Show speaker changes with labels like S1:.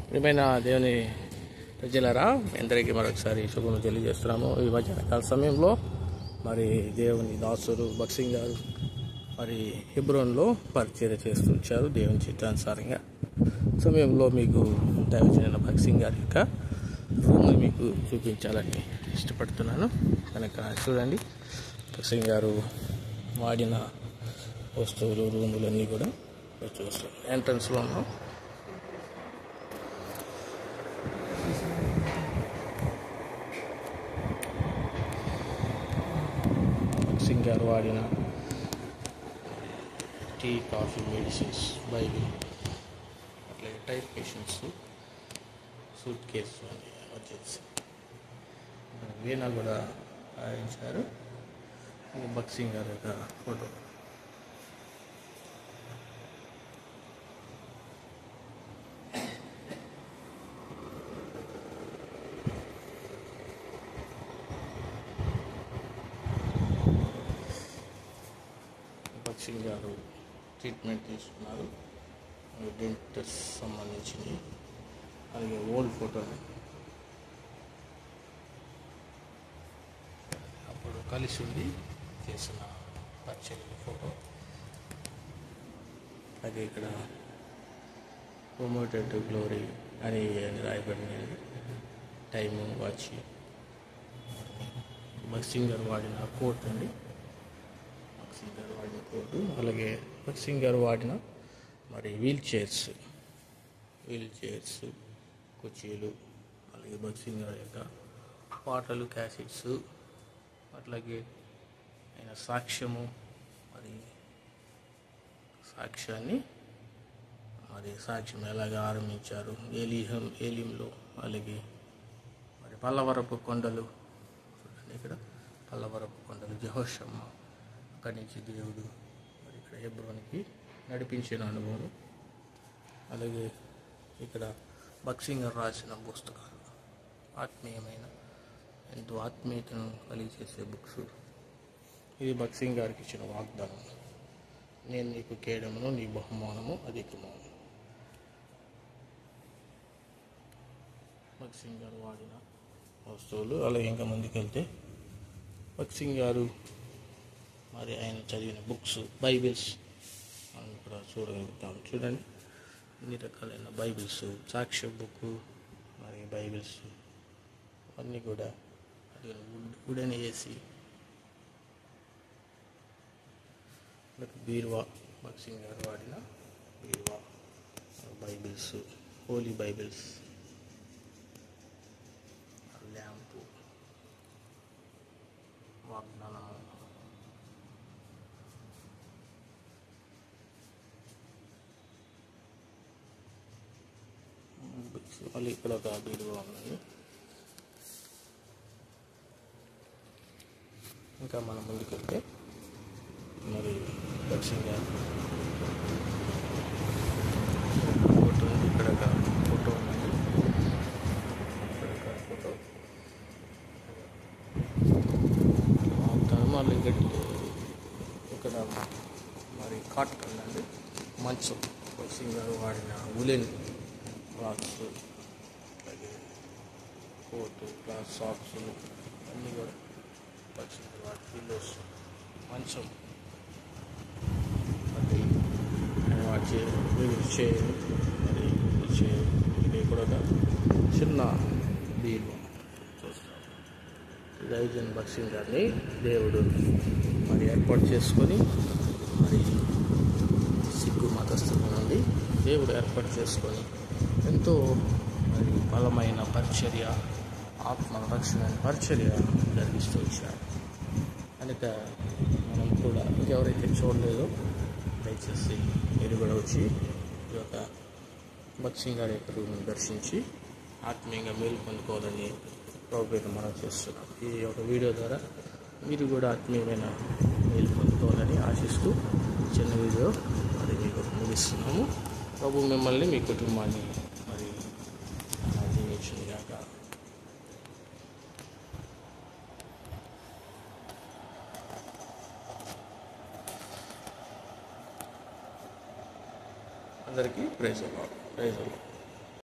S1: ప్రియమైన దేవుని ప్రజలారా, అందరికీ మరొకసారి శుభములు తెలియజేస్తున్నాము. ఈ మధ్యాహ్నకాల సమయంలో మరి దేవుని దాసుడు భక్సింగ్ గారు మరి హెబ్రోన్లో పరిచర్య చేస్తూ వచ్చారు. దేవుని చిత్తానుసారంగా సమయంలో మీకు దైవజన భక్సింగ్ గారి యొక్క రూమ్ని మీకు చూపించాలని ఇష్టపడుతున్నాను. కనుక చూడండి, భక్సింగ్ గారు వాడిన వస్తువులు, రూములన్నీ కూడా చూస్తాం. ఎంట్రన్స్లో ఉన్నాం. భక్సింగ్ గారు వాడిన టీ, కాఫీ, మెడిసిన్స్, బైబిల్, అట్లాగే టైప్ పేషెంట్స్, సూట్ కేసు అని వచ్చేసి వీణ కూడా ఆడించారు. భక్సింగ్ గారు యొక్క ఫోటో. భక్సింగ్ గారు ట్రీట్మెంట్ తీసుకున్నారు, డెంటిస్ట్ సంబంధించింది. అలాగే ఓల్డ్ ఫోటో అప్పుడు కలిసి ఉండి చేసిన పరిచర్య ఫోటో. అలాగే ఇక్కడ ప్రమోటెడ్ గ్లోరీ అని రాయబడినది, టైము, వాచ్. భక్సింగ్ గారు వాడిన కోట్ అండి, భక్సింగ్ గారు వాడిన కోటు. అలాగే భక్సింగ్ గారు వాడిన మరి వీల్ చైర్స్, కుర్చీలు. అలాగే భక్సింగ్ గారి యొక్క పాటలు, క్యాసెట్స్. అట్లాగే ఆయన సాక్ష్యము, మరి సాక్ష్యాన్ని సాక్ష్యం ఎలాగ ఆరంభించారు ఏలింలో. అలాగే మరి పల్లవరపు కొండలు చూడండి, ఇక్కడ పల్లవరపు కొండలు, యెహోషమ్మ, అక్కడి నుంచి దేవుడు మరి ఇక్కడ హెబ్రోన్కి నడిపించిన అనుభవం. అలాగే ఇక్కడ భక్సింగ్ గారు రాసిన పుస్తకాలు, ఆత్మీయమైన, ఎంతో ఆత్మీయతను కలిగజేసే బుక్స్. ఇది భక్సింగ్ గారికి ఇచ్చిన వాగ్దానం, నేను నీకు కేడమును, నీ బహుమానము అధికము. భక్సింగ్ గారు వాడిన వస్తువులు. అలాగే ఇంకా ముందుకెళ్తే భక్సింగ్ గారు మరి ఆయన చదివిన బుక్స్, బైబిల్స్ మనం ఇక్కడ చూడగలుగుతాం. చూడండి, అన్ని రకాలైన బైబిల్స్, సాక్ష్య బుక్, మరి బైబిల్స్ అన్నీ కూడా అది వుడెన్ ఏసి. బీరువా, భక్సింగ్ గారు వాడిన బీరువా, బైబిల్స్, హోలీ బైబిల్స్, ల్యాంపు, వాగ్దానము. మళ్ళీ ఇక్కడ ఒక బీరువా ఉన్నది. ఇంకా మనం ముందుకెళ్తే మరి భక్సింగ్ గారు ఫోటో ఉంది. ఇక్కడ ఒక ఫోటో ఉన్నది, ఇక్కడ ఒక ఫోటో. మళ్ళీ ఇక్కడ మరి కాటన్ ఉందండి, మంచం. భక్సింగ్ గారు వాడిన ఉలెన్ క్లాత్స్, అలాగే కోటు, క్లాత్, సాక్స్లు అన్నీ కూడా భక్సింగ్ గారు వాడి పిల్లోస్, మంచం. అది వాడి చైర్, మరి ఇది కూడా ఒక చిన్న బీరువా చూస్తాం. దైవజన్ భక్సింగ్ గారిని దేవుడు మరి ఏర్పాటు చేసుకొని, మరి సిగ్గు మతస్థుల నుండి దేవుడు ఏర్పాటు చేసుకొని ఎంతో మరి బలమైన పరిచర్య, ఆత్మ రక్షణ పరిచర్య జరిగిస్తూ వచ్చారు. కనుక మనం కూడా ఎవరైతే చూడలేదో దయచేసి మీరు కూడా వచ్చి ఈ యొక్క భక్సింగ్ గారి యొక్క రూమ్ని దర్శించి ఆత్మీయంగా మేలు పొందుకోవాలని ప్రభుత్వం మనం చేస్తున్నాం. ఈ యొక్క వీడియో ద్వారా మీరు కూడా ఆత్మీయమైన మేలు పొందుకోవాలని ఆశిస్తూ చిన్న వీడియో మరి మీకు ముగిస్తున్నాము. ప్రభు మిమ్మల్ని, మీ కుటుంబాన్ని మరి దీవించుగాక. అందరికీ ప్రైజ్ ది లార్డ్.